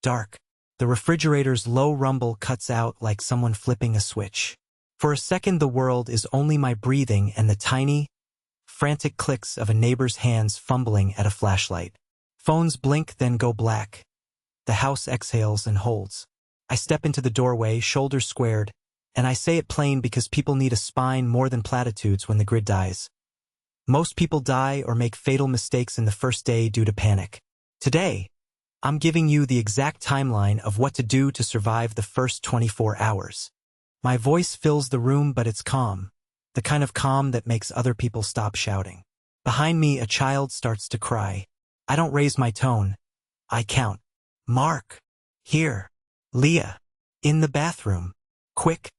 Dark. The refrigerator's low rumble cuts out like someone flipping a switch. For a second the world is only my breathing and the tiny, frantic clicks of a neighbor's hands fumbling at a flashlight. Phones blink then go black. The house exhales and holds. I step into the doorway, shoulders squared, and I say it plain because people need a spine more than platitudes when the grid dies. Most people die or make fatal mistakes in the first day due to panic. Today, I'm giving you the exact timeline of what to do to survive the first 24 hours. My voice fills the room, but it's calm. The kind of calm that makes other people stop shouting. Behind me, a child starts to cry. I don't raise my tone. I count. Mark. Here. Leah. In the bathroom. Quick.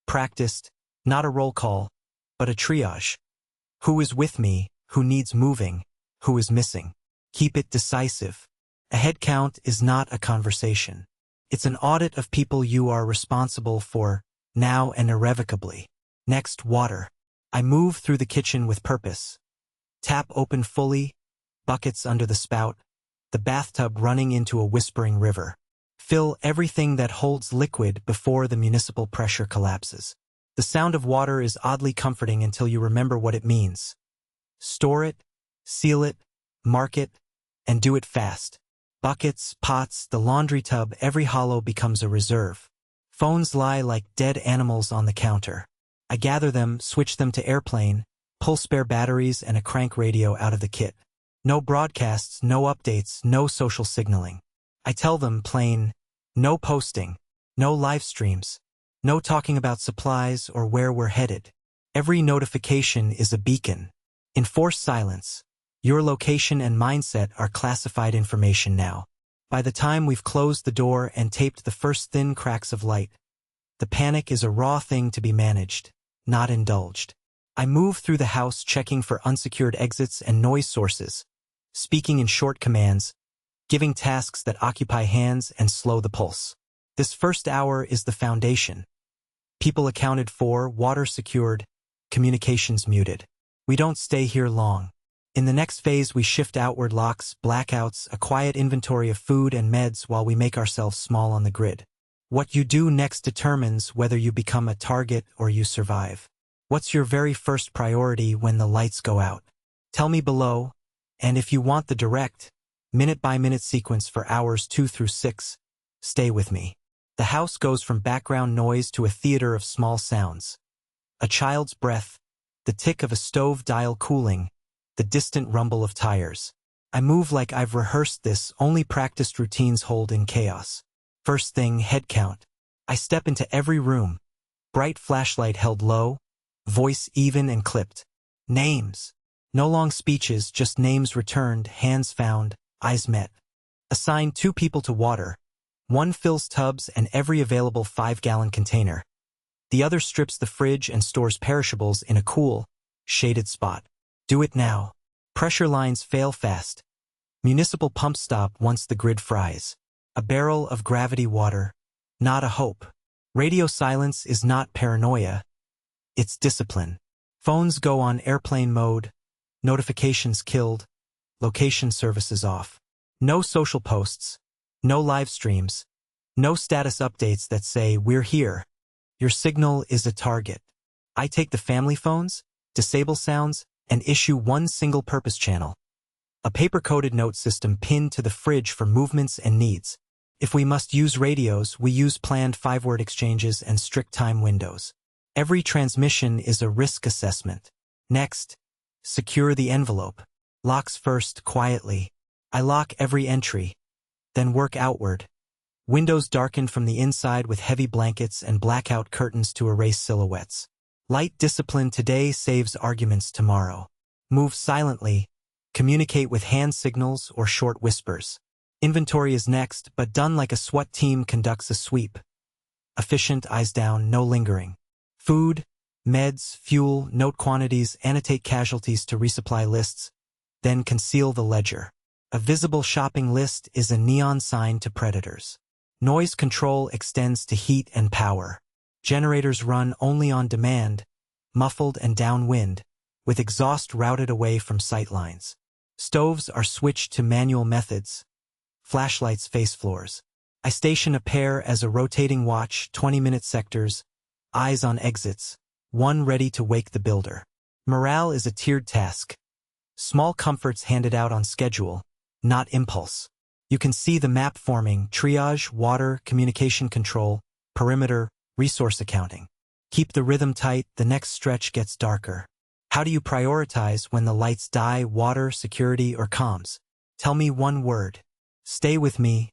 Practiced. Not a roll call, but a triage. Who is with me? Who needs moving? Who is missing? Keep it decisive. A head count is not a conversation. It's an audit of people you are responsible for, now and irrevocably. Next, water. I move through the kitchen with purpose. Tap open fully, buckets under the spout, the bathtub running into a whispering river. Fill everything that holds liquid before the municipal pressure collapses. The sound of water is oddly comforting until you remember what it means. Store it, seal it, mark it, and do it fast. Buckets, pots, the laundry tub, every hollow becomes a reserve. Phones lie like dead animals on the counter. I gather them, switch them to airplane, pull spare batteries and a crank radio out of the kit. No broadcasts, no updates, no social signaling. I tell them plain, no posting, no live streams, no talking about supplies or where we're headed. Every notification is a beacon. Enforce silence. Your location and mindset are classified information now. By the time we've closed the door and taped the first thin cracks of light, the panic is a raw thing to be managed, not indulged. I move through the house checking for unsecured exits and noise sources, speaking in short commands, giving tasks that occupy hands and slow the pulse. This first hour is the foundation. People accounted for, water secured, communications muted. We don't stay here long. In the next phase we shift outward, locks, blackouts, a quiet inventory of food and meds while we make ourselves small on the grid. What you do next determines whether you become a target or you survive. What's your very first priority when the lights go out? Tell me below, and if you want the direct, minute-by-minute sequence for hours 2 through 6, stay with me. The house goes from background noise to a theater of small sounds. A child's breath, the tick of a stove dial cooling, the distant rumble of tires. I move like I've rehearsed this, only practiced routines hold in chaos. First thing, head count. I step into every room. Bright flashlight held low, voice even and clipped. Names. No long speeches, just names returned, hands found, eyes met. Assign 2 people to water. One fills tubs and every available 5-gallon container. The other strips the fridge and stores perishables in a cool, shaded spot. Do it now. Pressure lines fail fast. Municipal pump stop once the grid fries. A barrel of gravity water, not a hope. Radio silence is not paranoia. It's discipline. Phones go on airplane mode, notifications killed, location services off. No social posts, no live streams, no status updates that say, "We're here." Your signal is a target. I take the family phones, disable sounds, and issue one single-purpose channel. A paper-coded note system pinned to the fridge for movements and needs. If we must use radios, we use planned 5-word exchanges and strict time windows. Every transmission is a risk assessment. Next, secure the envelope. Locks first, quietly. I lock every entry, then work outward. Windows darkened from the inside with heavy blankets and blackout curtains to erase silhouettes. Light discipline today saves arguments tomorrow. Move silently, communicate with hand signals or short whispers. Inventory is next, but done like a SWAT team conducts a sweep. Efficient, eyes down, no lingering. Food, meds, fuel, note quantities, annotate casualties to resupply lists, then conceal the ledger. A visible shopping list is a neon sign to predators. Noise control extends to heat and power. Generators run only on demand, muffled and downwind, with exhaust routed away from sight lines. Stoves are switched to manual methods. Flashlights face floors. I station a pair as a rotating watch, 20-minute sectors, eyes on exits, one ready to wake the builder. Morale is a tiered task. Small comforts handed out on schedule, not impulse. You can see the map forming: triage, water, communication control, perimeter, resource accounting. Keep the rhythm tight, the next stretch gets darker. How do you prioritize when the lights die? Water, security, or comms? Tell me one word. Stay with me.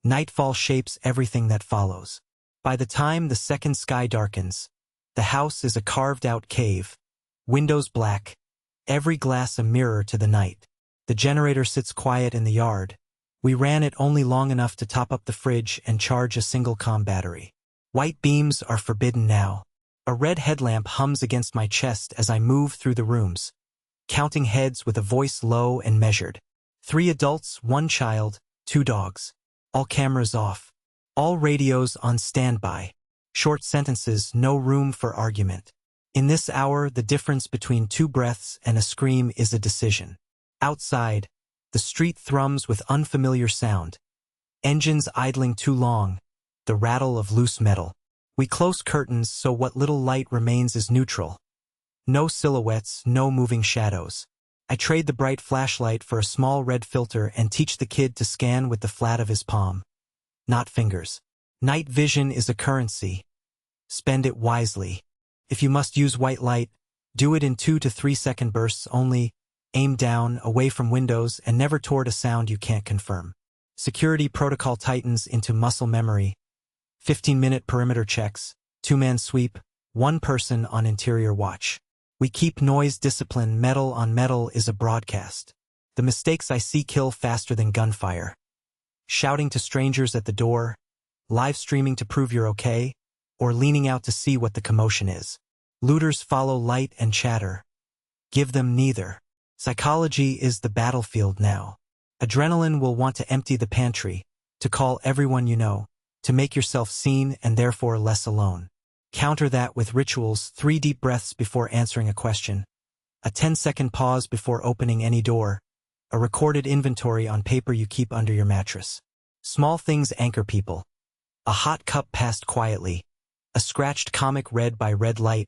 Nightfall shapes everything that follows. By the time the second sky darkens, the house is a carved-out cave. Windows black, every glass a mirror to the night. The generator sits quiet in the yard. We ran it only long enough to top up the fridge and charge a single comm battery. White beams are forbidden now. A red headlamp hums against my chest as I move through the rooms, counting heads with a voice low and measured. 3 adults, 1 child, 2 dogs. All cameras off. All radios on standby. Short sentences, no room for argument. In this hour, the difference between 2 breaths and a scream is a decision. Outside, the street thrums with unfamiliar sound. Engines idling too long. The rattle of loose metal. We close curtains so what little light remains is neutral. No silhouettes, no moving shadows. I trade the bright flashlight for a small red filter and teach the kid to scan with the flat of his palm, not fingers. Night vision is a currency. Spend it wisely. If you must use white light, do it in 2 to 3 second bursts only. Aim down, away from windows, and never toward a sound you can't confirm. Security protocol tightens into muscle memory. 15-minute perimeter checks, 2-man sweep, 1 person on interior watch. We keep noise discipline. Metal on metal is a broadcast. The mistakes I see kill faster than gunfire. Shouting to strangers at the door, live streaming to prove you're okay, or leaning out to see what the commotion is. Looters follow light and chatter. Give them neither. Psychology is the battlefield now. Adrenaline will want to empty the pantry, to call everyone you know, to make yourself seen and therefore less alone. Counter that with rituals: 3 deep breaths before answering a question, a 10-second pause before opening any door, a recorded inventory on paper you keep under your mattress. Small things anchor people. A hot cup passed quietly, a scratched comic read by red light,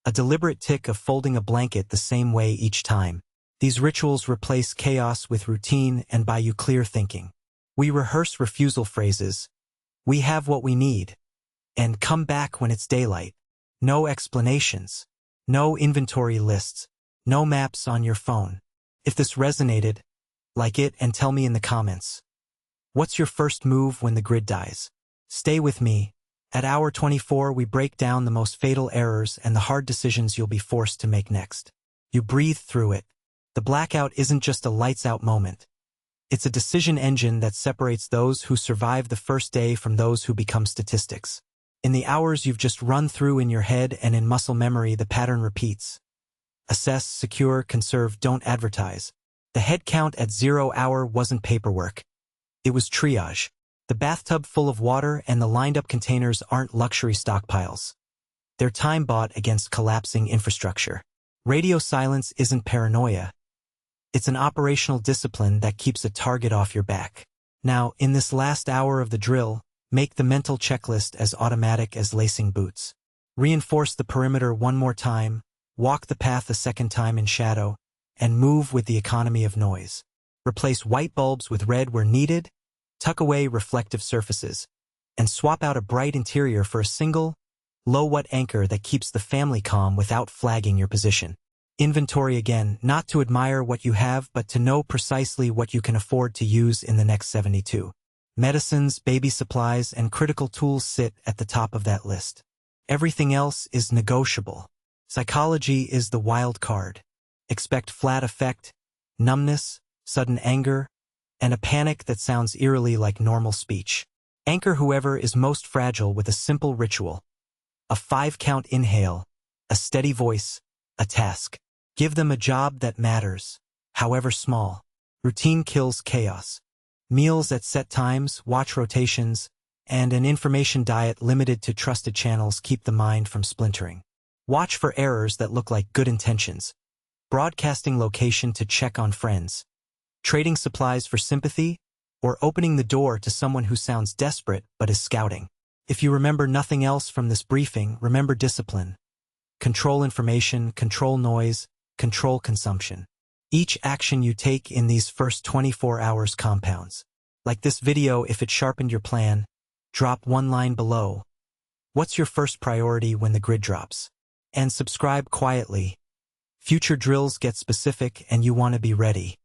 a deliberate tick of folding a blanket the same way each time. These rituals replace chaos with routine and buy you clear thinking. We rehearse refusal phrases. We have what we need. And come back when it's daylight. No explanations. No inventory lists. No maps on your phone. If this resonated, like it and tell me in the comments. What's your first move when the grid dies? Stay with me. At hour 24, we break down the most fatal errors and the hard decisions you'll be forced to make next. You breathe through it. The blackout isn't just a lights-out moment. It's a decision engine that separates those who survive the first day from those who become statistics. In the hours you've just run through in your head and in muscle memory, the pattern repeats. Assess, secure, conserve, don't advertise. The head count at 0 hour wasn't paperwork. It was triage. The bathtub full of water and the lined-up containers aren't luxury stockpiles. They're time bought against collapsing infrastructure. Radio silence isn't paranoia. It's an operational discipline that keeps a target off your back. Now, in this last hour of the drill, make the mental checklist as automatic as lacing boots. Reinforce the perimeter 1 more time, walk the path a 2nd time in shadow, and move with the economy of noise. Replace white bulbs with red where needed, tuck away reflective surfaces, and swap out a bright interior for a single, low-watt anchor that keeps the family calm without flagging your position. Inventory again, not to admire what you have, but to know precisely what you can afford to use in the next 72. Medicines, baby supplies, and critical tools sit at the top of that list. Everything else is negotiable. Psychology is the wild card. Expect flat affect, numbness, sudden anger, and a panic that sounds eerily like normal speech. Anchor whoever is most fragile with a simple ritual. A 5-count inhale, a steady voice, a task. Give them a job that matters, however small. Routine kills chaos. Meals at set times, watch rotations, and an information diet limited to trusted channels keep the mind from splintering. Watch for errors that look like good intentions. Broadcasting location to check on friends. Trading supplies for sympathy? or opening the door to someone who sounds desperate but is scouting. If you remember nothing else from this briefing, remember discipline. Control information, control noise, control consumption. Each action you take in these first 24 hours compounds. Like this video, if it sharpened your plan, drop one line below. What's your first priority when the grid drops? And subscribe quietly. Future drills get specific and you want to be ready.